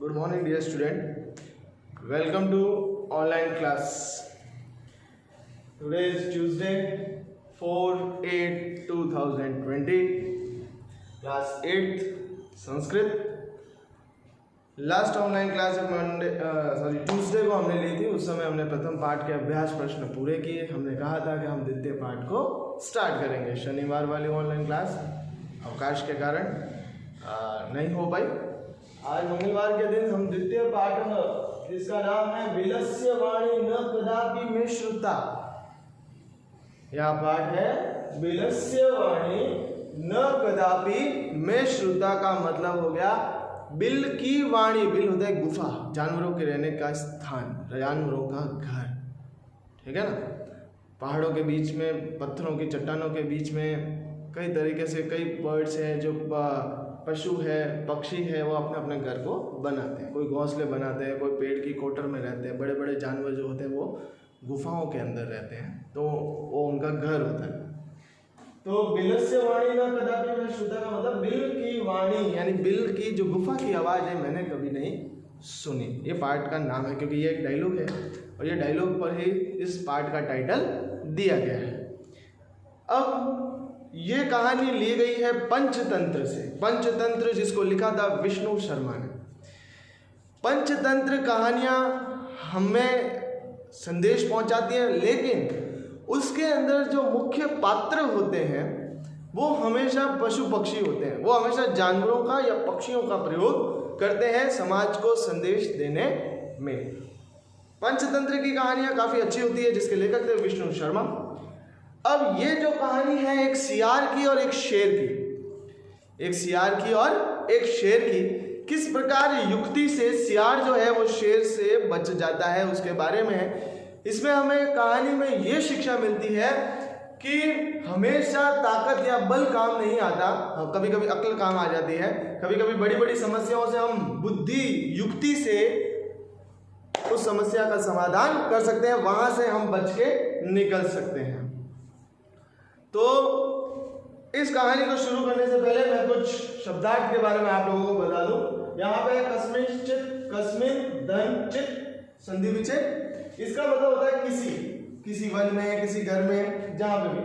Good morning, dear student. Welcome to online class. Today is Tuesday, 4/8/2020, class 8th Sanskrit. Last online class Tuesday को हमने ली थी. उस समय हमने प्रथम पाठ के अभ्यास प्रश्न पूरे किए. हमने कहा था कि हम द्वितीय पाठ को स्टार्ट करेंगे. शनिवार वाली ऑनलाइन क्लास अवकाश के कारण नहीं हो पाई. आज मंगलवार के दिन हम द्वितीय पाठ जिसका नाम है विलस्य वाणी न कदापि में श्रुता. यह पाठ है विलस्य वाणी न कदापि में श्रुता का मतलब हो गया बिल की वाणी. बिल होता है गुफा, जानवरों के रहने का स्थान, जानवरों का घर. ठीक है ना. पहाड़ों के बीच में, पत्थरों की चट्टानों के बीच में कई तरीके से कई बर्ड्स हैं, जो पशु है, पक्षी है, वो अपने अपने घर को बनाते हैं. कोई घोंसले बनाते हैं, कोई पेड़ की कोटर में रहते हैं. बड़े बड़े जानवर जो होते हैं वो गुफाओं के अंदर रहते हैं, तो वो उनका घर होता है. तो बिलस्य वाणी ना कदापि में श्रुता का मतलब बिल की वाणी, यानी बिल की जो गुफा की आवाज़ है मैंने कभी नहीं सुनी. ये पाठ का नाम है क्योंकि ये एक डायलॉग है और ये डायलॉग पर ही इस पाठ का टाइटल दिया गया है. अब ये कहानी ली गई है पंचतंत्र से. पंचतंत्र जिसको लिखा था विष्णु शर्मा ने. पंचतंत्र कहानियाँ हमें संदेश पहुंचाती हैं, लेकिन उसके अंदर जो मुख्य पात्र होते हैं वो हमेशा पशु पक्षी होते हैं. वो हमेशा जानवरों का या पक्षियों का प्रयोग करते हैं समाज को संदेश देने में. पंचतंत्र की कहानियाँ काफ़ी अच्छी होती है, जिसके लेखक थे विष्णु शर्मा. अब ये जो कहानी है एक सियार की और एक शेर की. एक सियार की और एक शेर की. किस प्रकार युक्ति से सियार जो है वो शेर से बच जाता है उसके बारे में है. इसमें हमें कहानी में ये शिक्षा मिलती है कि हमेशा ताकत या बल काम नहीं आता. कभी कभी अक्ल काम आ जाती है. कभी कभी बड़ी बड़ी समस्याओं से हम बुद्धि युक्ति से उस समस्या का समाधान कर सकते हैं, वहां से हम बच के निकल सकते हैं. तो इस कहानी को शुरू करने से पहले मैं कुछ शब्दार्थ के बारे में आप लोगों को बता दूं. यहाँ पे कस्मिंश्चित, कस्मिन, धनचित, संधि विच्छेद. इसका मतलब होता है किसी वन में, किसी घर में, जहां पे भी.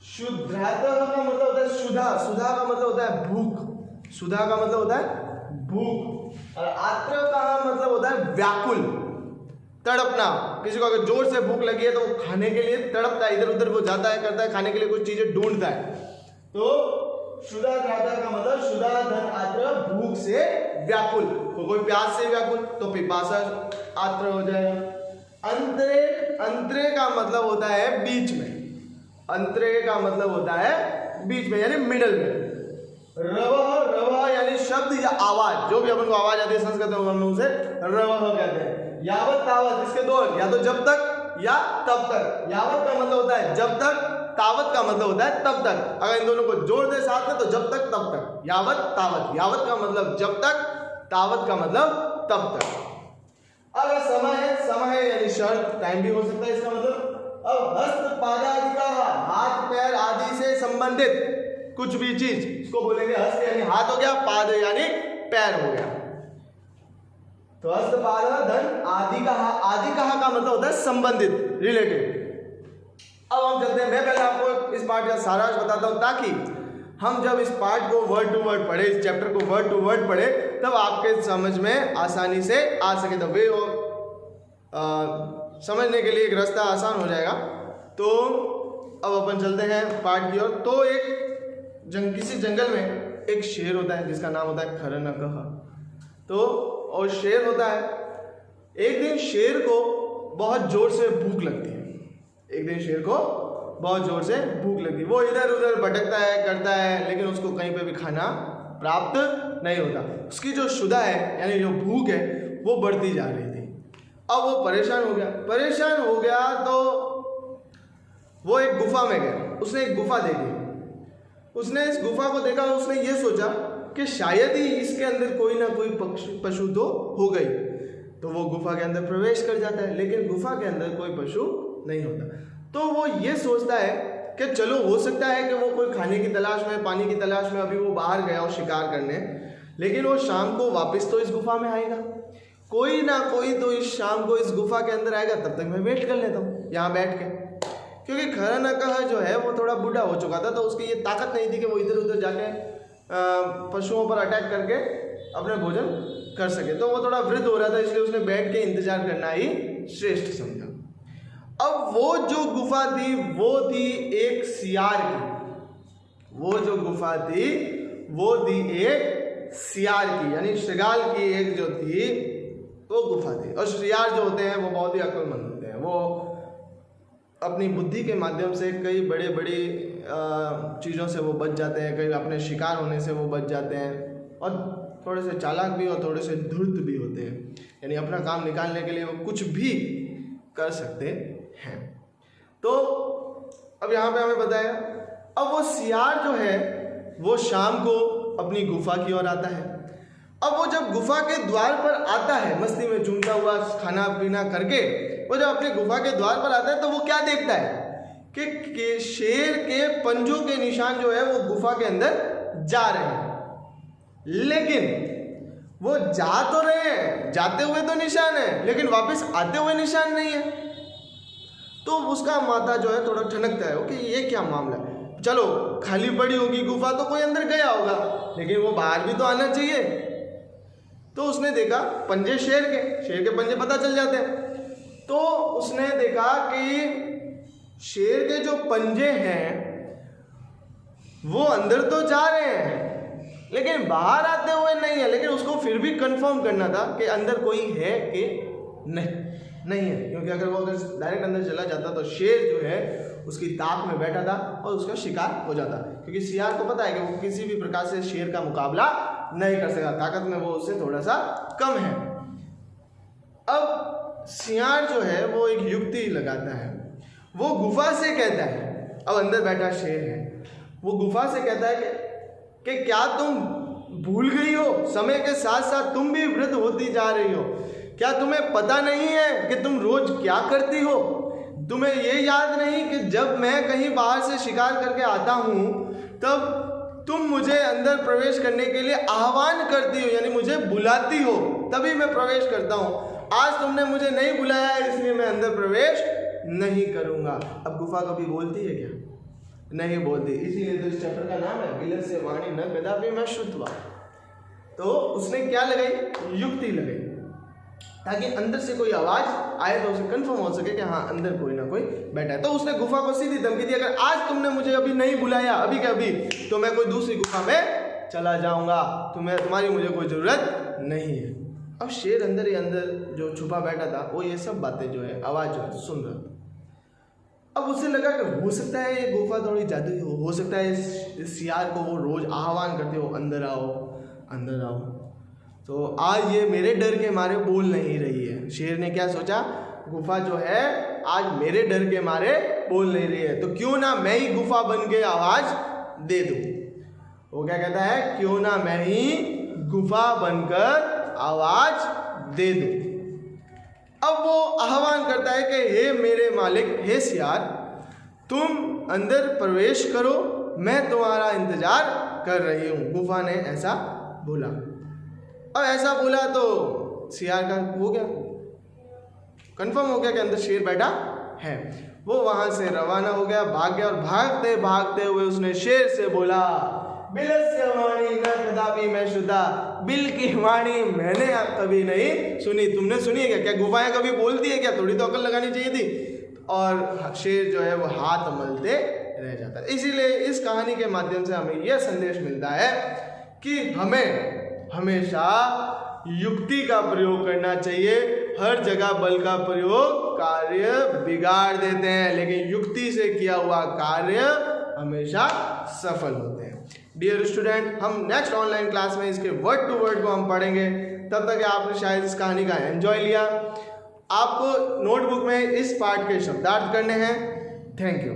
शुद्धातः का मतलब होता है सुधा. सुधा का मतलब होता है भूख. सुधा का मतलब होता है भूख. और आत्र का मतलब होता है व्याकुल, तड़पना. किसी को अगर जोर से भूख लगी है तो वो खाने के लिए तड़पता है, इधर उधर वो जाता है, करता है, खाने के लिए कुछ चीजें ढूंढता है. तो शुदा ध्राता का मतलब शुदा धन आत्र, भूख से व्याकुल. कोई प्यास से व्याकुल तो पिपासा आत्र हो जाएगा. अंतरे, अंतरे का मतलब होता है बीच में. अंतरे का मतलब होता है बीच में, यानी मिडल में. रवह, रवह यानी शब्द या आवाज, जो भी अपन को आवाज आती है संस्कृत में उसे रवह कहते हैं. यावत तावत, इसके दो, या तो जब तक या तब तक. यावत का मतलब होता है जब तक, तावत का मतलब होता है तब तक. अगर इन दोनों को जोड़ दे साथ में तो जब तक तब तक. यावत तावत. यावत का मतलब जब तक, तावत का मतलब तब तक. अगर समय है, समय है यानी शर्त, टाइम भी हो सकता है इसका मतलब. अब हस्त पादादि का, हाथ पैर आदि से संबंधित कुछ भी चीज, इसको बोलेंगे हस्त यानी हाथ हो गया, पाद यानी पैर हो गया. तो हस्त पाद धन आदि कहा. आदि कहा का मतलब होता है संबंधित, रिलेटेड. अब हम चलते हैं. मैं पहले आपको इस पाठ का सारांश बताता हूं ताकि हम जब इस पाठ को वर्ड टू वर्ड पढ़े, इस चैप्टर को वर्ड टू वर्ड पढ़े, तब आपके समझ में आसानी से आ सके. तो वे समझने के लिए एक रास्ता आसान हो जाएगा. तो अब अपन चलते हैं पाठ की ओर. तो एक किसी जंगल में एक शेर होता है जिसका नाम होता है खरनकह. तो और शेर होता है. एक दिन शेर को बहुत जोर से भूख लगती है. एक दिन शेर को बहुत जोर से भूख लगती है. वो इधर उधर भटकता है, करता है, लेकिन उसको कहीं पे भी खाना प्राप्त नहीं होता. उसकी जो शुदा है यानी जो भूख है वो बढ़ती जा रही थी. अब वो परेशान हो गया. परेशान हो गया तो वो एक गुफा में गया. उसने एक गुफा देखी. उसने इस गुफा को देखा और उसने ये सोचा कि शायद ही इसके अंदर कोई ना कोई पशु तो हो गई. तो वो गुफा के अंदर प्रवेश कर जाता है, लेकिन गुफा के अंदर कोई पशु नहीं होता. तो वो ये सोचता है कि चलो हो सकता है कि वो कोई खाने की तलाश में, पानी की तलाश में अभी वो बाहर गया हो शिकार करने. लेकिन वो शाम को वापस तो इस गुफा में आएगा, कोई ना कोई तो इस शाम को इस गुफा के अंदर आएगा, तब तक मैं वेट कर लेता हूँ यहाँ बैठ के। क्योंकि खरनकह जो है वो थोड़ा बूढ़ा हो चुका था, तो उसकी ये ताकत नहीं थी कि वो इधर उधर जाके पशुओं पर अटैक करके अपने भोजन कर सके, तो वो थोड़ा वृद्ध हो रहा था, इसलिए उसने बैठ के इंतजार करना ही श्रेष्ठ समझा। अब वो जो गुफा थी वो थी एक सियार की, वो जो गुफा थी वो थी एक सियार की, यानी श्रृगाल की एक जो थी वो गुफा थी। और सियार जो होते हैं वो बहुत ही अक्लमंद होते हैं, वो अपनी बुद्धि के माध्यम से कई बड़े बड़ी चीज़ों से वो बच जाते हैं, कई अपने शिकार होने से वो बच जाते हैं, और थोड़े से चालाक भी और थोड़े से धूर्त भी होते हैं, यानी अपना काम निकालने के लिए वो कुछ भी कर सकते हैं। तो अब यहाँ पे हमें बताया, अब वो सियार जो है वो शाम को अपनी गुफा की ओर आता है। अब वो जब गुफा के द्वार पर आता है, मस्ती में झूमता हुआ खाना पीना करके, वो जब अपनी गुफा के द्वार पर आता है तो वो क्या देखता है कि शेर के पंजों के निशान जो है वो गुफा के अंदर जा रहे हैं, लेकिन वो जा तो रहे हैं, जाते हुए तो निशान है, लेकिन वापस आते हुए निशान नहीं है। तो उसका माथा जो है थोड़ा ठनकता है कि ये क्या मामला है, चलो खाली पड़ी होगी गुफा तो कोई अंदर गया होगा, लेकिन वो बाहर भी तो आना चाहिए। तो उसने देखा पंजे शेर के पंजे पता चल जाते हैं, तो उसने देखा कि शेर के जो पंजे हैं वो अंदर तो जा रहे हैं लेकिन बाहर आते हुए नहीं है, लेकिन उसको फिर भी कंफर्म करना था कि अंदर कोई है कि नहीं है, क्योंकि अगर वो डायरेक्ट अंदर चला जाता तो शेर जो है उसकी ताक में बैठा था और उसका शिकार हो जाता, क्योंकि सियार को पता है कि वो किसी भी प्रकार से शेर का मुकाबला नहीं कर सकेगा, ताकत में वो उससे थोड़ा सा कम है। अब सियार जो है वो एक युक्ति लगाता है, वो गुफा से कहता है, अब अंदर बैठा शेर है, वो गुफा से कहता है कि क्या तुम भूल गई हो, समय के साथ साथ तुम भी वृद्ध होती जा रही हो, क्या तुम्हें पता नहीं है कि तुम रोज क्या करती हो, तुम्हें ये याद नहीं कि जब मैं कहीं बाहर से शिकार करके आता हूँ तब तुम मुझे अंदर प्रवेश करने के लिए आह्वान करती हो, यानी मुझे बुलाती हो, तभी मैं प्रवेश करता हूँ। आज तुमने मुझे नहीं बुलाया इसलिए मैं अंदर प्रवेश नहीं करूँगा। अब गुफा कभी बोलती है क्या? नहीं बोलती, इसीलिए तो इस चैप्टर का नाम है बिलस्य वाणी न कदापि मैं श्रुत्वा। तो उसने क्या लगाई? युक्ति लगाई, ताकि अंदर से कोई आवाज आए तो उसे कंफर्म हो सके कि हाँ अंदर कोई ना कोई बैठा है। तो उसने गुफा को सीधी धमकी दी, अगर आज तुमने मुझे अभी नहीं बुलाया अभी के अभी तो मैं कोई दूसरी गुफा में चला जाऊंगा, तुम्हारी मुझे कोई जरूरत नहीं है। अब शेर अंदर ही अंदर जो छुपा बैठा था वो ये सब बातें जो है आवाज जो है सुन रहा था। अब उसे लगा कि हो सकता है ये गुफा थोड़ी जादुई हो सकता है इस सियार को वो रोज आह्वान करते हो अंदर आओ अंदर आओ, तो आज ये मेरे डर के मारे बोल नहीं रही है। शेर ने क्या सोचा, गुफा जो है आज मेरे डर के मारे बोल नहीं रही है, तो क्यों ना मैं ही गुफा बन के आवाज दे दूं। वो क्या कहता है, क्यों ना मैं ही गुफा बनकर आवाज दे दूं। अब वो आह्वान करता है कि हे मेरे मालिक, हे सियार, तुम अंदर प्रवेश करो, मैं तुम्हारा इंतजार कर रही हूँ। गुफा ने ऐसा बोला। अब ऐसा बोला तो सियार का हो गया, कंफर्म हो गया कि अंदर शेर बैठा है। वो वहां से रवाना हो गया, भाग गया, और भागते भागते हुए उसने शेर से बोला, बिलस्य वाणी न कदापि मैं श्रुता, बिल की वाणी मैंने कभी नहीं सुनी। तुमने सुनी है क्या? क्या गुफाएं कभी बोलती है क्या? थोड़ी तो अकल लगानी चाहिए थी। और शेर जो है वो हाथ मलते रह जाता है। इसीलिए इस कहानी के माध्यम से हमें यह संदेश मिलता है कि हमें हमेशा युक्ति का प्रयोग करना चाहिए। हर जगह बल का प्रयोग कार्य बिगाड़ देते हैं, लेकिन युक्ति से किया हुआ कार्य हमेशा सफल होते हैं। डियर स्टूडेंट, हम नेक्स्ट ऑनलाइन क्लास में इसके वर्ड टू वर्ड को हम पढ़ेंगे। तब तक आपने शायद इस कहानी का एंजॉय लिया। आपको नोटबुक में इस पार्ट के शब्दार्थ करने हैं। Thank you.